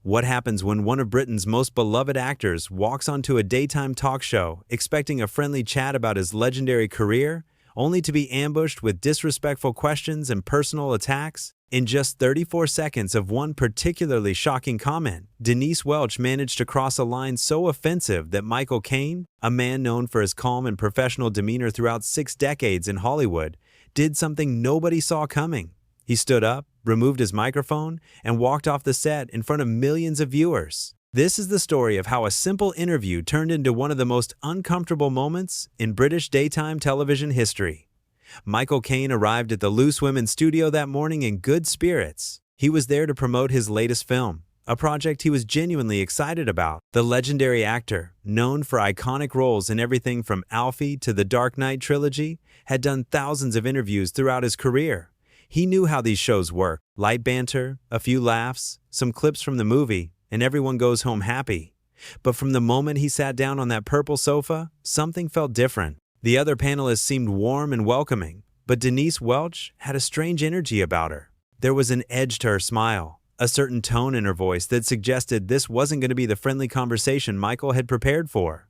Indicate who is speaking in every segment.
Speaker 1: What happens when one of Britain's most beloved actors walks onto a daytime talk show expecting a friendly chat about his legendary career, only to be ambushed with disrespectful questions and personal attacks? In just 34 seconds of one particularly shocking comment, Denise Welch managed to cross a line so offensive that Michael Caine, a man known for his calm and professional demeanor throughout 6 decades in Hollywood, did something nobody saw coming. He stood up, removed his microphone, and walked off the set in front of millions of viewers. This is the story of how a simple interview turned into one of the most uncomfortable moments in British daytime television history. Michael Caine arrived at the Loose Women studio that morning in good spirits. He was there to promote his latest film, a project he was genuinely excited about. The legendary actor, known for iconic roles in everything from Alfie to the Dark Knight trilogy, had done thousands of interviews throughout his career. He knew how these shows work: light banter, a few laughs, some clips from the movie, and everyone goes home happy. But from the moment he sat down on that purple sofa, something felt different. The other panelists seemed warm and welcoming, but Denise Welch had a strange energy about her. There was an edge to her smile, a certain tone in her voice that suggested this wasn't going to be the friendly conversation Michael had prepared for.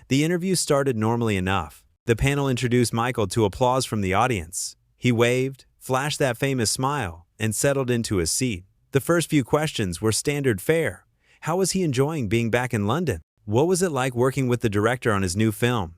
Speaker 1: The interview started normally enough. The panel introduced Michael to applause from the audience. He waved, flashed that famous smile, and settled into his seat. The first few questions were standard fare. How was he enjoying being back in London? What was it like working with the director on his new film?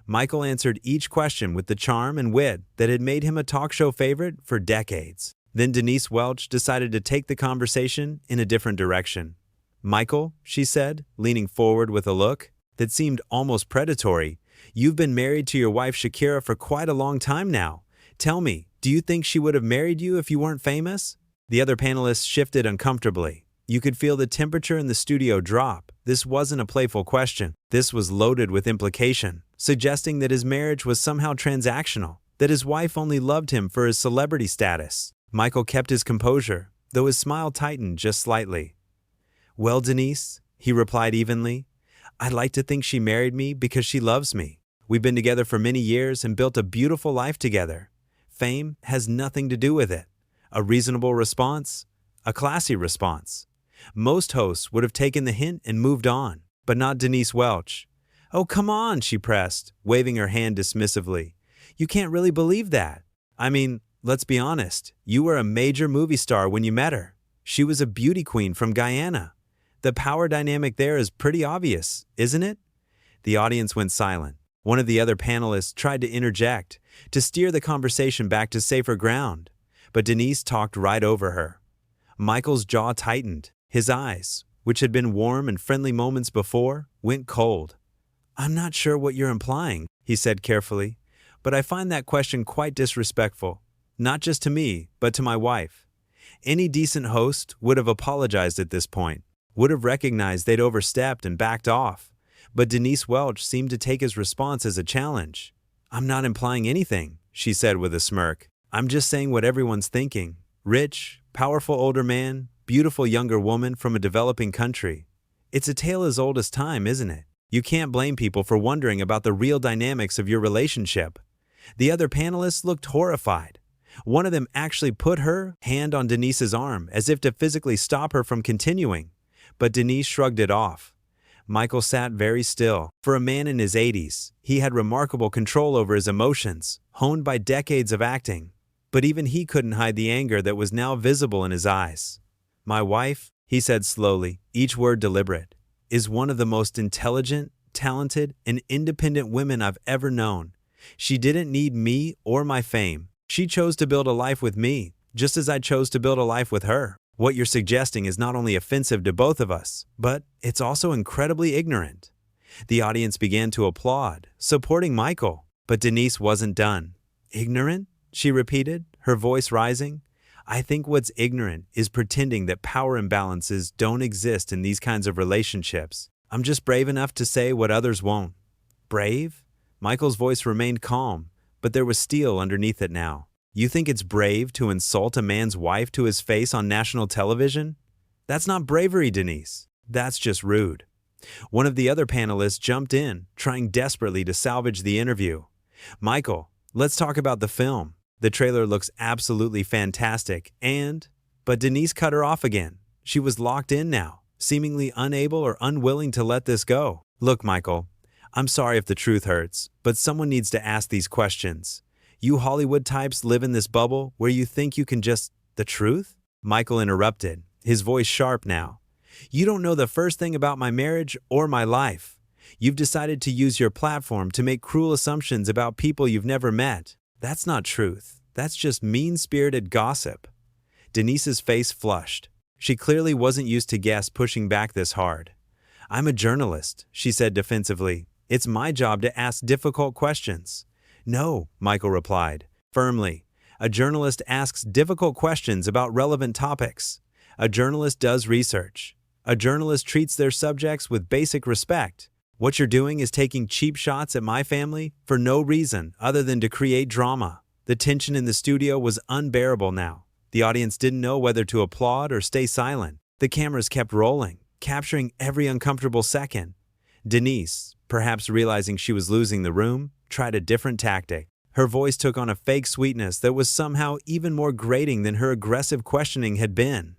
Speaker 1: Michael answered each question with the charm and wit that had made him a talk show favorite for decades. Then Denise Welch decided to take the conversation in a different direction. "Michael," she said, leaning forward with a look that seemed almost predatory, "you've been married to your wife Shakira for quite a long time now. Tell me, do you think she would have married you if you weren't famous?" The other panelists shifted uncomfortably. You could feel the temperature in the studio drop. This wasn't a playful question. This was loaded with implication, suggesting that his marriage was somehow transactional, that his wife only loved him for his celebrity status. Michael kept his composure, though his smile tightened just slightly. "Well, Denise," he replied evenly, "I'd like to think she married me because she loves me. We've been together for many years and built a beautiful life together. Fame has nothing to do with it." A reasonable response, a classy response. Most hosts would have taken the hint and moved on, but not Denise Welch. "Oh, come on," she pressed, waving her hand dismissively. "You can't really believe that. I mean, let's be honest, you were a major movie star when you met her. She was a beauty queen from Guyana. The power dynamic there is pretty obvious, isn't it?" The audience went silent. One of the other panelists tried to interject, to steer the conversation back to safer ground, but Denise talked right over her. Michael's jaw tightened. His eyes, which had been warm and friendly moments before, went cold. "I'm not sure what you're implying," he said carefully, "but I find that question quite disrespectful, not just to me, but to my wife." Any decent host would have apologized at this point, would have recognized they'd overstepped and backed off, but Denise Welch seemed to take his response as a challenge. "I'm not implying anything," she said with a smirk. "I'm just saying what everyone's thinking. Rich, powerful older man, beautiful younger woman from a developing country. It's a tale as old as time, isn't it? You can't blame people for wondering about the real dynamics of your relationship." The other panelists looked horrified. One of them actually put her hand on Denise's arm as if to physically stop her from continuing, but Denise shrugged it off. Michael sat very still. For a man in his 80s, he had remarkable control over his emotions, honed by decades of acting. But even he couldn't hide the anger that was now visible in his eyes. "My wife," he said slowly, each word deliberate, "is one of the most intelligent, talented, and independent women I've ever known. She didn't need me or my fame. She chose to build a life with me, just as I chose to build a life with her. What you're suggesting is not only offensive to both of us, but it's also incredibly ignorant." The audience began to applaud, supporting Michael, but Denise wasn't done. "Ignorant?" she repeated, her voice rising. "I think what's ignorant is pretending that power imbalances don't exist in these kinds of relationships. I'm just brave enough to say what others won't." "Brave?" Michael's voice remained calm, but there was steel underneath it now. "You think it's brave to insult a man's wife to his face on national television? That's not bravery, Denise. That's just rude." One of the other panelists jumped in, trying desperately to salvage the interview. "Michael, let's talk about the film. The trailer looks absolutely fantastic and—" But Denise cut her off again. She was locked in now, seemingly unable or unwilling to let this go. Look, Michael, I'm sorry if the truth hurts, but someone needs to ask these questions. You Hollywood types live in this bubble where you think you can just... The truth? Michael interrupted, his voice sharp now. You don't know the first thing about my marriage or my life. You've decided to use your platform to make cruel assumptions about people you've never met. That's not truth. That's just mean-spirited gossip. Denise's face flushed. She clearly wasn't used to guests pushing back this hard. I'm a journalist, she said defensively. It's my job to ask difficult questions. No, Michael replied, firmly. A journalist asks difficult questions about relevant topics. A journalist does research. A journalist treats their subjects with basic respect. What you're doing is taking cheap shots at my family for no reason other than to create drama. The tension in the studio was unbearable now. The audience didn't know whether to applaud or stay silent. The cameras kept rolling, capturing every uncomfortable second. Denise, perhaps realizing she was losing the room, tried a different tactic. Her voice took on a fake sweetness that was somehow even more grating than her aggressive questioning had been.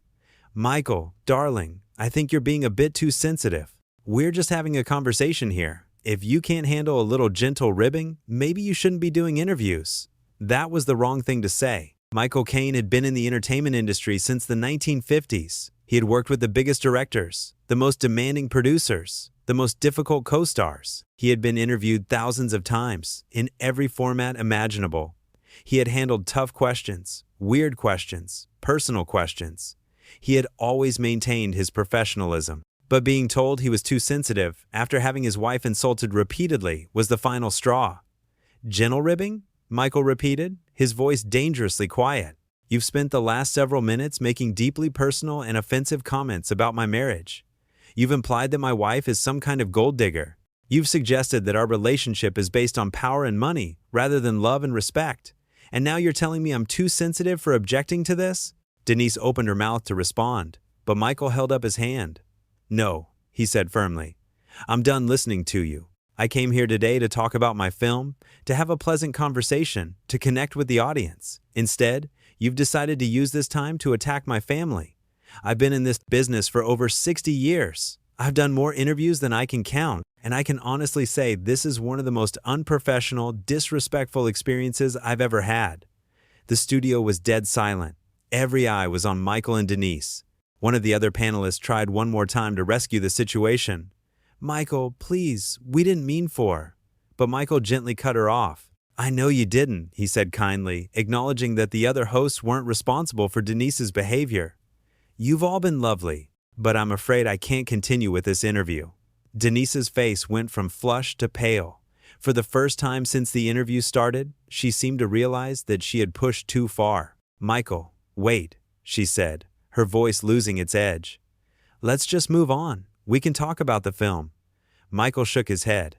Speaker 1: Michael, darling, I think you're being a bit too sensitive. We're just having a conversation here. If you can't handle a little gentle ribbing, maybe you shouldn't be doing interviews. That was the wrong thing to say. Michael Caine had been in the entertainment industry since the 1950s. He had worked with the biggest directors, the most demanding producers, the most difficult co-stars. He had been interviewed thousands of times, in every format imaginable. He had handled tough questions, weird questions, personal questions. He had always maintained his professionalism. But being told he was too sensitive, after having his wife insulted repeatedly, was the final straw. Gentle ribbing? Michael repeated, his voice dangerously quiet. You've spent the last several minutes making deeply personal and offensive comments about my marriage. You've implied that my wife is some kind of gold digger. You've suggested that our relationship is based on power and money, rather than love and respect. And now you're telling me I'm too sensitive for objecting to this? Denise opened her mouth to respond, but Michael held up his hand. No, he said firmly. I'm done listening to you. I came here today to talk about my film, to have a pleasant conversation, to connect with the audience. Instead, you've decided to use this time to attack my family. I've been in this business for over 60 years. I've done more interviews than I can count, and I can honestly say this is one of the most unprofessional, disrespectful experiences I've ever had. The studio was dead silent. Every eye was on Michael and Denise. One of the other panelists tried one more time to rescue the situation. Michael, please, we didn't mean for. But Michael gently cut her off. I know you didn't, he said kindly, acknowledging that the other hosts weren't responsible for Denise's behavior. You've all been lovely, but I'm afraid I can't continue with this interview. Denise's face went from flushed to pale. For the first time since the interview started, she seemed to realize that she had pushed too far. Michael, wait, she said, her voice losing its edge. Let's just move on. We can talk about the film. Michael shook his head.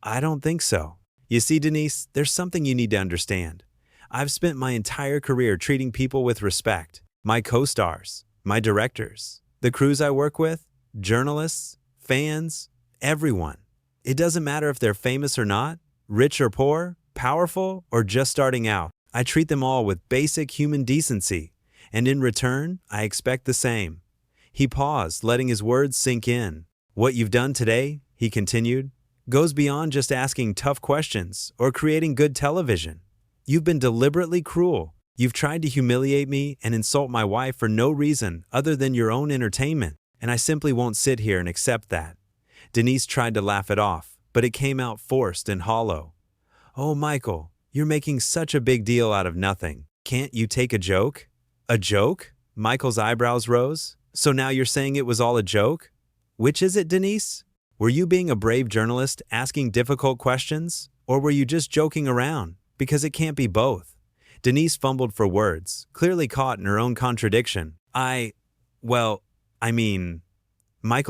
Speaker 1: I don't think so. You see, Denise, there's something you need to understand. I've spent my entire career treating people with respect. My co-stars, my directors, the crews I work with, journalists, fans, everyone. It doesn't matter if they're famous or not, rich or poor, powerful or just starting out. I treat them all with basic human decency. And in return, I expect the same. He paused, letting his words sink in. What you've done today, he continued, goes beyond just asking tough questions or creating good television. You've been deliberately cruel. You've tried to humiliate me and insult my wife for no reason other than your own entertainment, and I simply won't sit here and accept that. Denise tried to laugh it off, but it came out forced and hollow. Oh, Michael, you're making such a big deal out of nothing. Can't you take a joke? A joke? Michael's eyebrows rose. So now you're saying it was all a joke? Which is it, Denise? Were you being a brave journalist asking difficult questions? Or were you just joking around? Because it can't be both. Denise fumbled for words, clearly caught in her own contradiction. Michael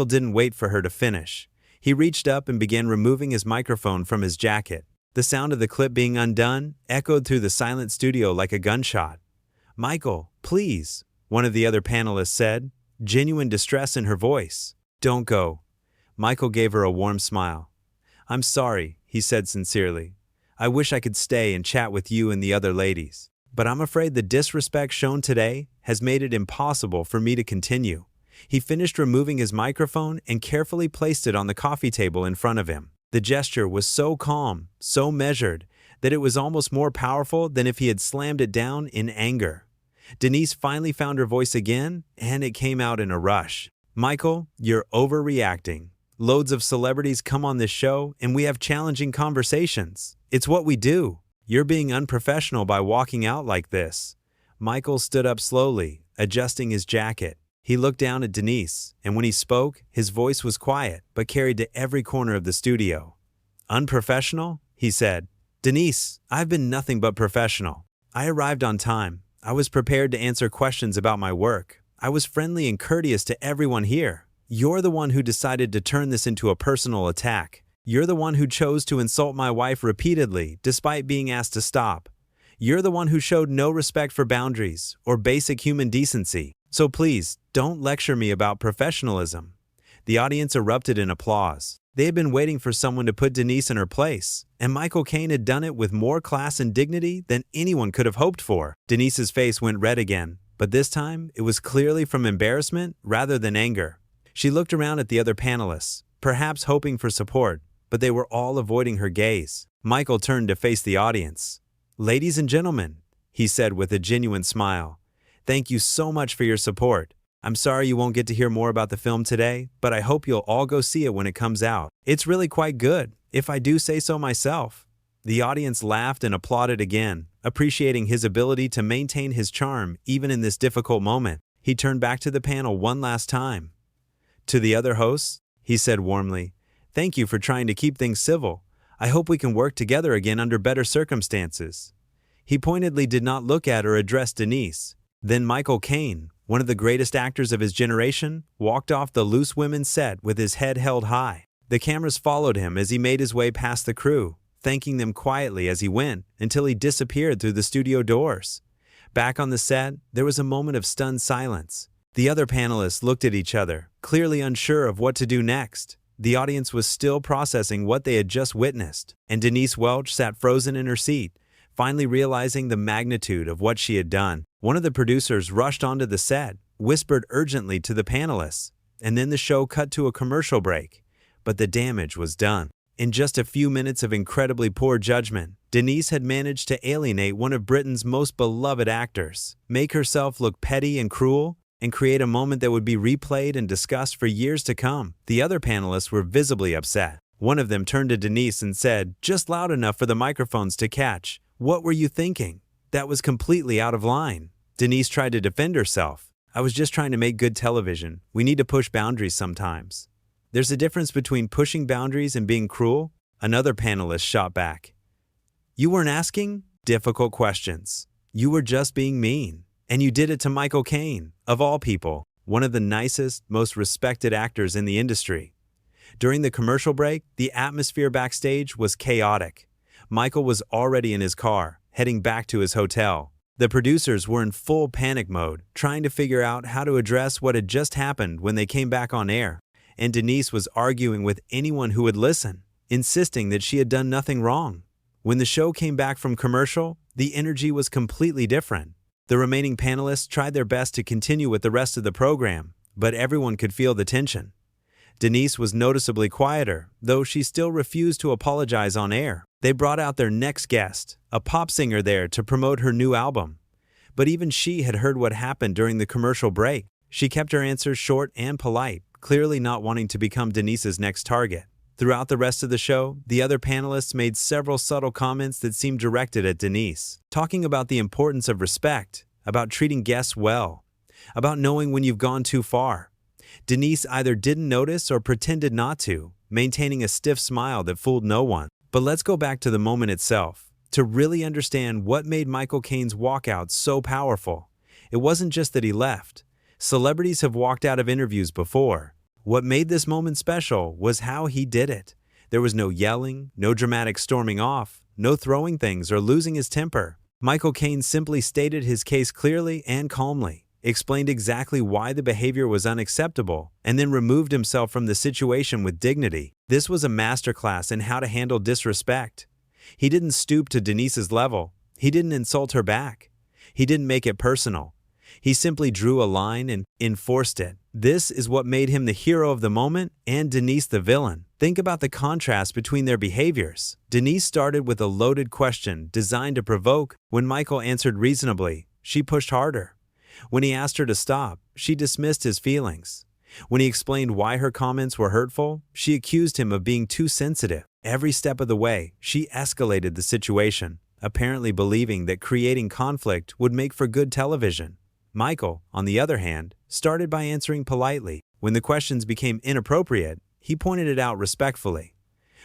Speaker 1: didn't wait for her to finish. He reached up and began removing his microphone from his jacket. The sound of the clip being undone echoed through the silent studio like a gunshot. Michael, please, one of the other panelists said, genuine distress in her voice. Don't go. Michael gave her a warm smile. I'm sorry, he said sincerely. I wish I could stay and chat with you and the other ladies. But I'm afraid the disrespect shown today has made it impossible for me to continue. He finished removing his microphone and carefully placed it on the coffee table in front of him. The gesture was so calm, so measured, that it was almost more powerful than if he had slammed it down in anger. Denise finally found her voice again, and it came out in a rush. "Michael, you're overreacting. Loads of celebrities come on this show, and we have challenging conversations. It's what we do. You're being unprofessional by walking out like this." Michael stood up slowly, adjusting his jacket. He looked down at Denise, and when he spoke, his voice was quiet, but carried to every corner of the studio. "Unprofessional?" he said. "Denise, I've been nothing but professional. I arrived on time. I was prepared to answer questions about my work. I was friendly and courteous to everyone here. You're the one who decided to turn this into a personal attack. You're the one who chose to insult my wife repeatedly, despite being asked to stop. You're the one who showed no respect for boundaries or basic human decency. So please, don't lecture me about professionalism." The audience erupted in applause. They had been waiting for someone to put Denise in her place, and Michael Caine had done it with more class and dignity than anyone could have hoped for. Denise's face went red again, but this time it was clearly from embarrassment rather than anger. She looked around at the other panelists, perhaps hoping for support, but they were all avoiding her gaze. Michael turned to face the audience. "Ladies and gentlemen," he said with a genuine smile, "thank you so much for your support. I'm sorry you won't get to hear more about the film today, but I hope you'll all go see it when it comes out. It's really quite good, if I do say so myself." The audience laughed and applauded again, appreciating his ability to maintain his charm even in this difficult moment. He turned back to the panel one last time. To the other hosts, he said warmly, "Thank you for trying to keep things civil. I hope we can work together again under better circumstances." He pointedly did not look at or address Denise. Then Michael Caine, one of the greatest actors of his generation, walked off the Loose Women set with his head held high. The cameras followed him as he made his way past the crew, thanking them quietly as he went until he disappeared through the studio doors. Back on the set, there was a moment of stunned silence. The other panelists looked at each other, clearly unsure of what to do next. The audience was still processing what they had just witnessed, and Denise Welch sat frozen in her seat, finally realizing the magnitude of what she had done. One of the producers rushed onto the set, whispered urgently to the panelists, and then the show cut to a commercial break. But the damage was done. In just a few minutes of incredibly poor judgment, Denise had managed to alienate one of Britain's most beloved actors, make herself look petty and cruel, and create a moment that would be replayed and discussed for years to come. The other panelists were visibly upset. One of them turned to Denise and said, "Just loud enough for the microphones to catch. What were you thinking? That was completely out of line." Denise tried to defend herself. "I was just trying to make good television. We need to push boundaries sometimes." "There's a difference between pushing boundaries and being cruel," another panelist shot back. "You weren't asking difficult questions. You were just being mean. And you did it to Michael Caine, of all people, one of the nicest, most respected actors in the industry." During the commercial break, the atmosphere backstage was chaotic. Michael was already in his car, heading back to his hotel. The producers were in full panic mode, trying to figure out how to address what had just happened when they came back on air. And Denise was arguing with anyone who would listen, insisting that she had done nothing wrong. When the show came back from commercial, the energy was completely different. The remaining panelists tried their best to continue with the rest of the program, but everyone could feel the tension. Denise was noticeably quieter, though she still refused to apologize on air. They brought out their next guest, a pop singer there to promote her new album. But even she had heard what happened during the commercial break. She kept her answers short and polite, clearly not wanting to become Denise's next target. Throughout the rest of the show, the other panelists made several subtle comments that seemed directed at Denise, talking about the importance of respect, about treating guests well, about knowing when you've gone too far. Denise either didn't notice or pretended not to, maintaining a stiff smile that fooled no one. But let's go back to the moment itself, to really understand what made Michael Caine's walkout so powerful. It wasn't just that he left. Celebrities have walked out of interviews before. What made this moment special was how he did it. There was no yelling, no dramatic storming off, no throwing things or losing his temper. Michael Caine simply stated his case clearly and calmly, explained exactly why the behavior was unacceptable, and then removed himself from the situation with dignity. This was a masterclass in how to handle disrespect. He didn't stoop to Denise's level. He didn't insult her back. He didn't make it personal. He simply drew a line and enforced it. This is what made him the hero of the moment and Denise the villain. Think about the contrast between their behaviors. Denise started with a loaded question designed to provoke. When Michael answered reasonably, she pushed harder. When he asked her to stop, she dismissed his feelings. When he explained why her comments were hurtful, she accused him of being too sensitive. Every step of the way, she escalated the situation, apparently believing that creating conflict would make for good television. Michael, on the other hand, started by answering politely. When the questions became inappropriate, he pointed it out respectfully.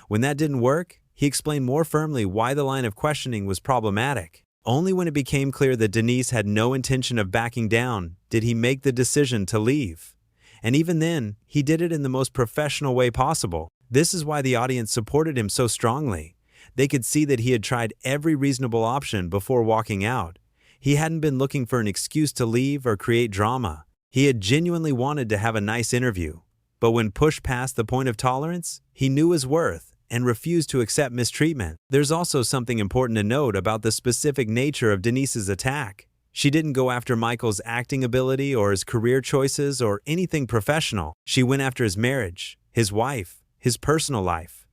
Speaker 1: When that didn't work, he explained more firmly why the line of questioning was problematic. Only when it became clear that Denise had no intention of backing down did he make the decision to leave. And even then, he did it in the most professional way possible. This is why the audience supported him so strongly. They could see that he had tried every reasonable option before walking out. He hadn't been looking for an excuse to leave or create drama. He had genuinely wanted to have a nice interview. But when pushed past the point of tolerance, he knew his worth and refused to accept mistreatment. There's also something important to note about the specific nature of Denise's attack. She didn't go after Michael's acting ability or his career choices or anything professional. She went after his marriage, his wife, his personal life.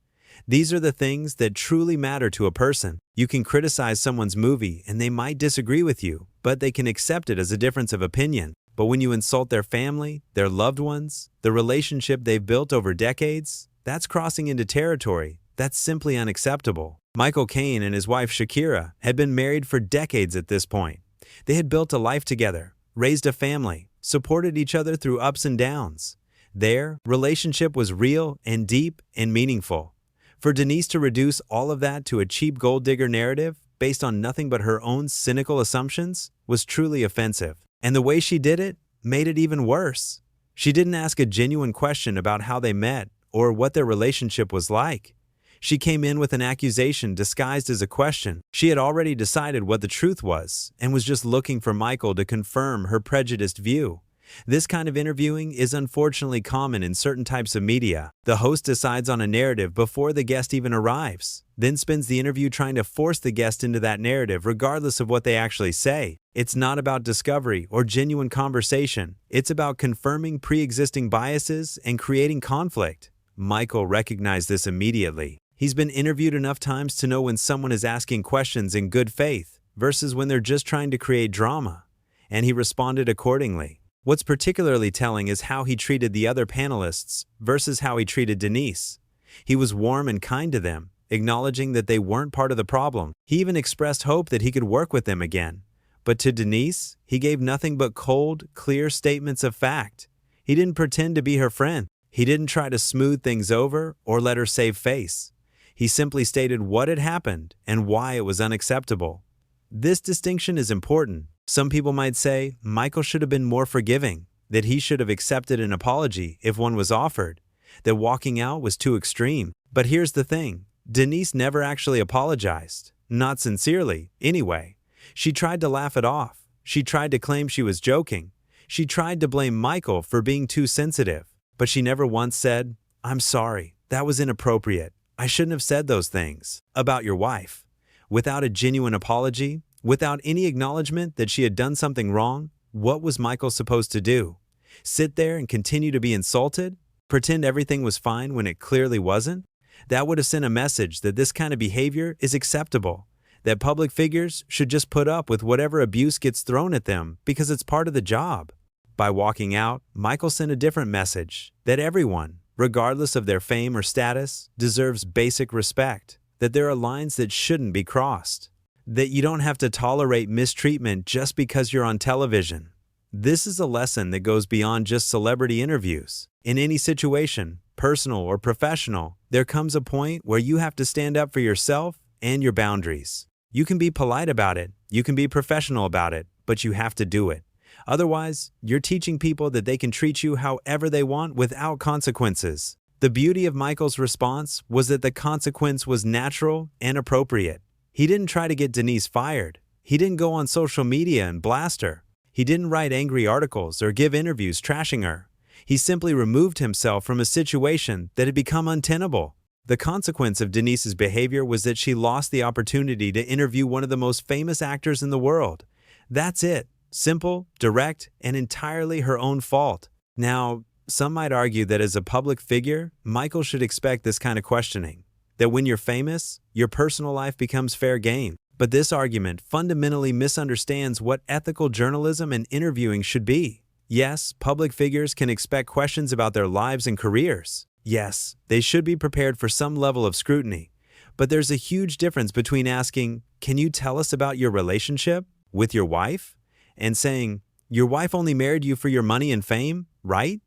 Speaker 1: These are the things that truly matter to a person. You can criticize someone's movie and they might disagree with you, but they can accept it as a difference of opinion. But when you insult their family, their loved ones, the relationship they've built over decades, that's crossing into territory that's simply unacceptable. Michael Caine and his wife Shakira had been married for decades at this point. They had built a life together, raised a family, supported each other through ups and downs. Their relationship was real and deep and meaningful. For Denise to reduce all of that to a cheap gold digger narrative based on nothing but her own cynical assumptions was truly offensive. And the way she did it made it even worse. She didn't ask a genuine question about how they met or what their relationship was like. She came in with an accusation disguised as a question. She had already decided what the truth was and was just looking for Michael to confirm her prejudiced view. This kind of interviewing is unfortunately common in certain types of media. The host decides on a narrative before the guest even arrives, then spends the interview trying to force the guest into that narrative regardless of what they actually say. It's not about discovery or genuine conversation. It's about confirming pre-existing biases and creating conflict. Michael recognized this immediately. He's been interviewed enough times to know when someone is asking questions in good faith versus when they're just trying to create drama, and he responded accordingly. What's particularly telling is how he treated the other panelists versus how he treated Denise. He was warm and kind to them, acknowledging that they weren't part of the problem. He even expressed hope that he could work with them again. But to Denise, he gave nothing but cold, clear statements of fact. He didn't pretend to be her friend. He didn't try to smooth things over or let her save face. He simply stated what had happened and why it was unacceptable. This distinction is important. Some people might say Michael should have been more forgiving, that he should have accepted an apology if one was offered, that walking out was too extreme. But here's the thing, Denise never actually apologized. Not sincerely, anyway. She tried to laugh it off. She tried to claim she was joking. She tried to blame Michael for being too sensitive. But she never once said, "I'm sorry, that was inappropriate. I shouldn't have said those things about your wife." Without a genuine apology, without any acknowledgement that she had done something wrong, what was Michael supposed to do? Sit there and continue to be insulted? Pretend everything was fine when it clearly wasn't? That would have sent a message that this kind of behavior is acceptable, that public figures should just put up with whatever abuse gets thrown at them because it's part of the job. By walking out, Michael sent a different message, that everyone, regardless of their fame or status, deserves basic respect, that there are lines that shouldn't be crossed, that you don't have to tolerate mistreatment just because you're on television. This is a lesson that goes beyond just celebrity interviews. In any situation, personal or professional, there comes a point where you have to stand up for yourself and your boundaries. You can be polite about it, you can be professional about it, but you have to do it. Otherwise, you're teaching people that they can treat you however they want without consequences. The beauty of Michael's response was that the consequence was natural and appropriate. He didn't try to get Denise fired. He didn't go on social media and blast her. He didn't write angry articles or give interviews trashing her. He simply removed himself from a situation that had become untenable. The consequence of Denise's behavior was that she lost the opportunity to interview one of the most famous actors in the world. That's it. Simple, direct, and entirely her own fault. Now, some might argue that as a public figure, Michael should expect this kind of questioning, that when you're famous, your personal life becomes fair game. But this argument fundamentally misunderstands what ethical journalism and interviewing should be. Yes, public figures can expect questions about their lives and careers. Yes, they should be prepared for some level of scrutiny. But there's a huge difference between asking, "Can you tell us about your relationship with your wife?" and saying, "Your wife only married you for your money and fame, right?"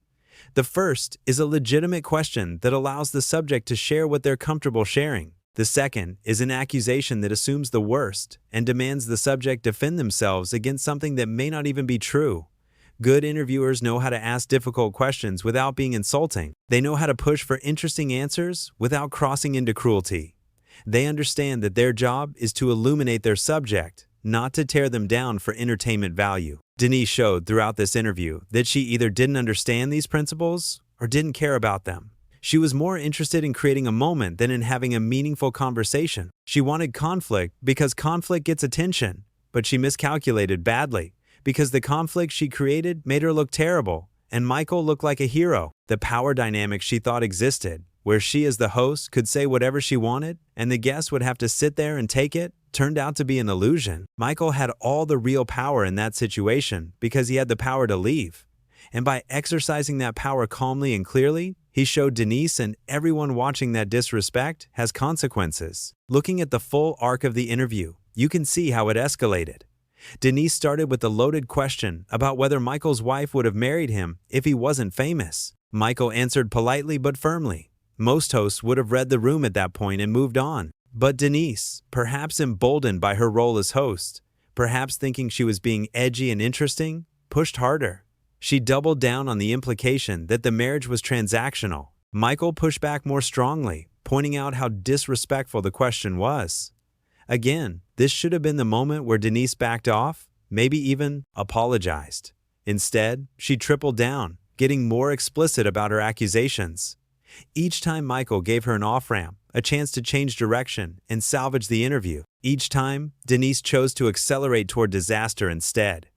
Speaker 1: The first is a legitimate question that allows the subject to share what they're comfortable sharing. The second is an accusation that assumes the worst and demands the subject defend themselves against something that may not even be true. Good interviewers know how to ask difficult questions without being insulting. They know how to push for interesting answers without crossing into cruelty. They understand that their job is to illuminate their subject, not to tear them down for entertainment value. Denise showed throughout this interview that she either didn't understand these principles or didn't care about them. She was more interested in creating a moment than in having a meaningful conversation. She wanted conflict because conflict gets attention, but she miscalculated badly because the conflict she created made her look terrible, and Michael looked like a hero. The power dynamic she thought existed, where she as the host could say whatever she wanted and the guests would have to sit there and take it, turned out to be an illusion. Michael had all the real power in that situation because he had the power to leave. And by exercising that power calmly and clearly, he showed Denise and everyone watching that disrespect has consequences. Looking at the full arc of the interview, you can see how it escalated. Denise started with the loaded question about whether Michael's wife would have married him if he wasn't famous. Michael answered politely but firmly. Most hosts would have read the room at that point and moved on. But Denise, perhaps emboldened by her role as host, perhaps thinking she was being edgy and interesting, pushed harder. She doubled down on the implication that the marriage was transactional. Michael pushed back more strongly, pointing out how disrespectful the question was. Again, this should have been the moment where Denise backed off, maybe even apologized. Instead, she tripled down, getting more explicit about her accusations. Each time Michael gave her an off-ramp, a chance to change direction and salvage the interview. Each time, Denise chose to accelerate toward disaster instead.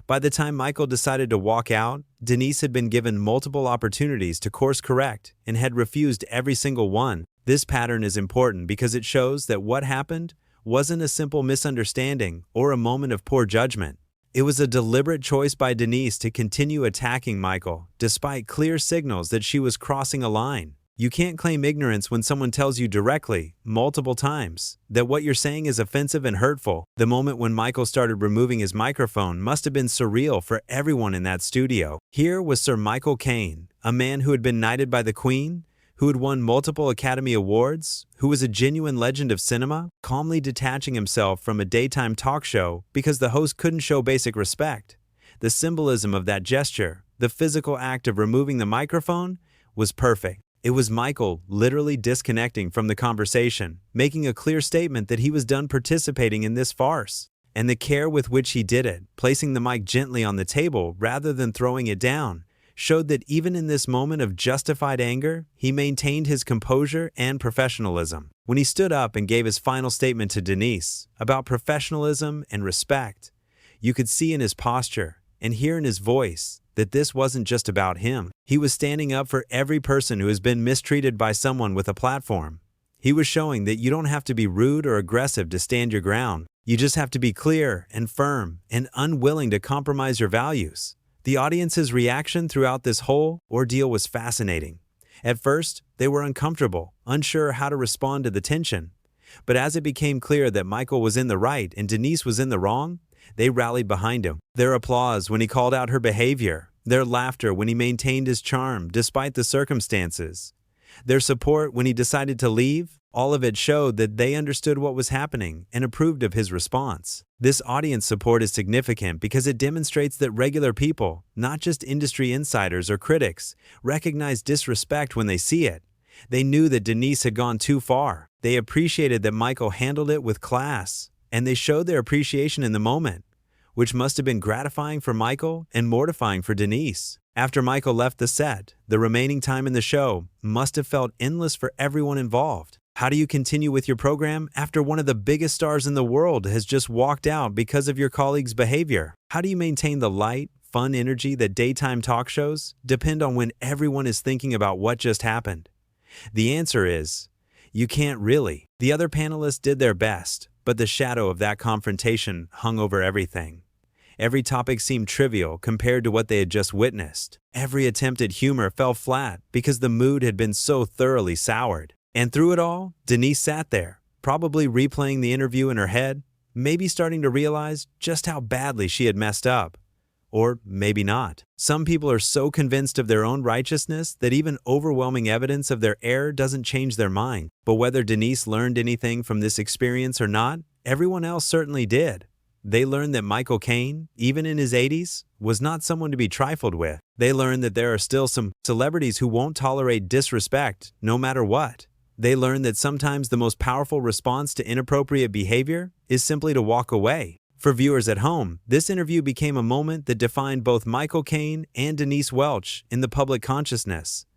Speaker 1: By the time Michael decided to walk out, Denise had been given multiple opportunities to course correct and had refused every single one. This pattern is important because it shows that what happened wasn't a simple misunderstanding or a moment of poor judgment. It was a deliberate choice by Denise to continue attacking Michael, despite clear signals that she was crossing a line. You can't claim ignorance when someone tells you directly, multiple times, that what you're saying is offensive and hurtful. The moment when Michael started removing his microphone must have been surreal for everyone in that studio. Here was Sir Michael Caine, a man who had been knighted by the Queen, who had won multiple Academy Awards, who was a genuine legend of cinema, calmly detaching himself from a daytime talk show because the host couldn't show basic respect. The symbolism of that gesture, the physical act of removing the microphone, was perfect. It was Michael literally disconnecting from the conversation, making a clear statement that he was done participating in this farce. And the care with which he did it, placing the mic gently on the table rather than throwing it down, showed that even in this moment of justified anger, he maintained his composure and professionalism. When he stood up and gave his final statement to Denise about professionalism and respect, you could see in his posture and hear in his voice that this wasn't just about him. He was standing up for every person who has been mistreated by someone with a platform. He was showing that you don't have to be rude or aggressive to stand your ground. You just have to be clear and firm and unwilling to compromise your values. The audience's reaction throughout this whole ordeal was fascinating. At first, they were uncomfortable, unsure how to respond to the tension. But as it became clear that Michael was in the right and Denise was in the wrong, they rallied behind him. Their applause when he called out her behavior, their laughter when he maintained his charm despite the circumstances, their support when he decided to leave, all of it showed that they understood what was happening and approved of his response. This audience support is significant because it demonstrates that regular people, not just industry insiders or critics, recognize disrespect when they see it. They knew that Denise had gone too far. They appreciated that Michael handled it with class, and they showed their appreciation in the moment, which must have been gratifying for Michael and mortifying for Denise. After Michael left the set, the remaining time in the show must have felt endless for everyone involved. How do you continue with your program after one of the biggest stars in the world has just walked out because of your colleague's behavior? How do you maintain the light, fun energy that daytime talk shows depend on when everyone is thinking about what just happened? The answer is, you can't really. The other panelists did their best, but the shadow of that confrontation hung over everything. Every topic seemed trivial compared to what they had just witnessed. Every attempt at humor fell flat because the mood had been so thoroughly soured. And through it all, Denise sat there, probably replaying the interview in her head, maybe starting to realize just how badly she had messed up. Or maybe not. Some people are so convinced of their own righteousness that even overwhelming evidence of their error doesn't change their mind. But whether Denise learned anything from this experience or not, everyone else certainly did. They learned that Michael Caine, even in his 80s, was not someone to be trifled with. They learned that there are still some celebrities who won't tolerate disrespect, no matter what. They learned that sometimes the most powerful response to inappropriate behavior is simply to walk away. For viewers at home, this interview became a moment that defined both Michael Caine and Denise Welch in the public consciousness.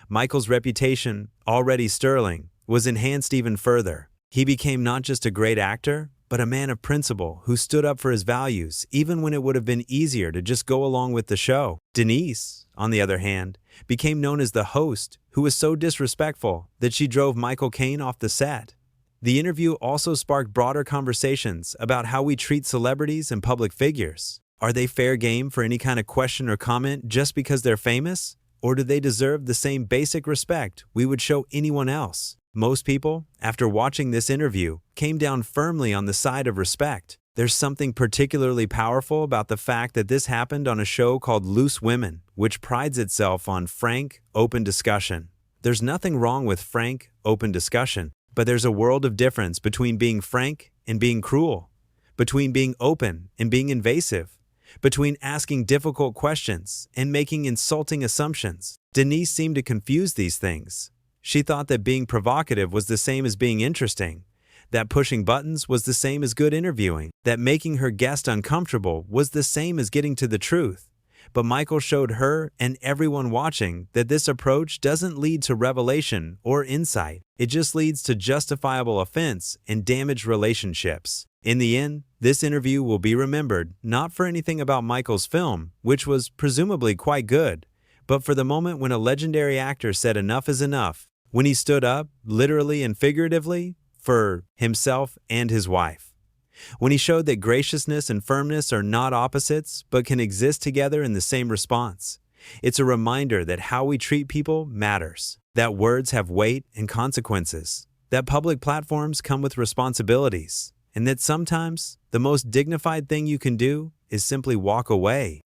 Speaker 1: Michael's reputation, already sterling, was enhanced even further. He became not just a great actor, but a man of principle who stood up for his values even when it would have been easier to just go along with the show. Denise, on the other hand, became known as the host who was so disrespectful that she drove Michael Caine off the set. The interview also sparked broader conversations about how we treat celebrities and public figures. Are they fair game for any kind of question or comment just because they're famous? Or do they deserve the same basic respect we would show anyone else? Most people, after watching this interview, came down firmly on the side of respect. There's something particularly powerful about the fact that this happened on a show called Loose Women, which prides itself on frank, open discussion. There's nothing wrong with frank, open discussion, but there's a world of difference between being frank and being cruel, between being open and being invasive, between asking difficult questions and making insulting assumptions. Denise seemed to confuse these things. She thought that being provocative was the same as being interesting, that pushing buttons was the same as good interviewing, that making her guest uncomfortable was the same as getting to the truth. But Michael showed her and everyone watching that this approach doesn't lead to revelation or insight. It just leads to justifiable offense and damaged relationships. In the end, this interview will be remembered not for anything about Michael's film, which was presumably quite good, but for the moment when a legendary actor said enough is enough, when he stood up, literally and figuratively, for himself and his wife. When he showed that graciousness and firmness are not opposites, but can exist together in the same response. It's a reminder that how we treat people matters, that words have weight and consequences, that public platforms come with responsibilities, and that sometimes the most dignified thing you can do is simply walk away.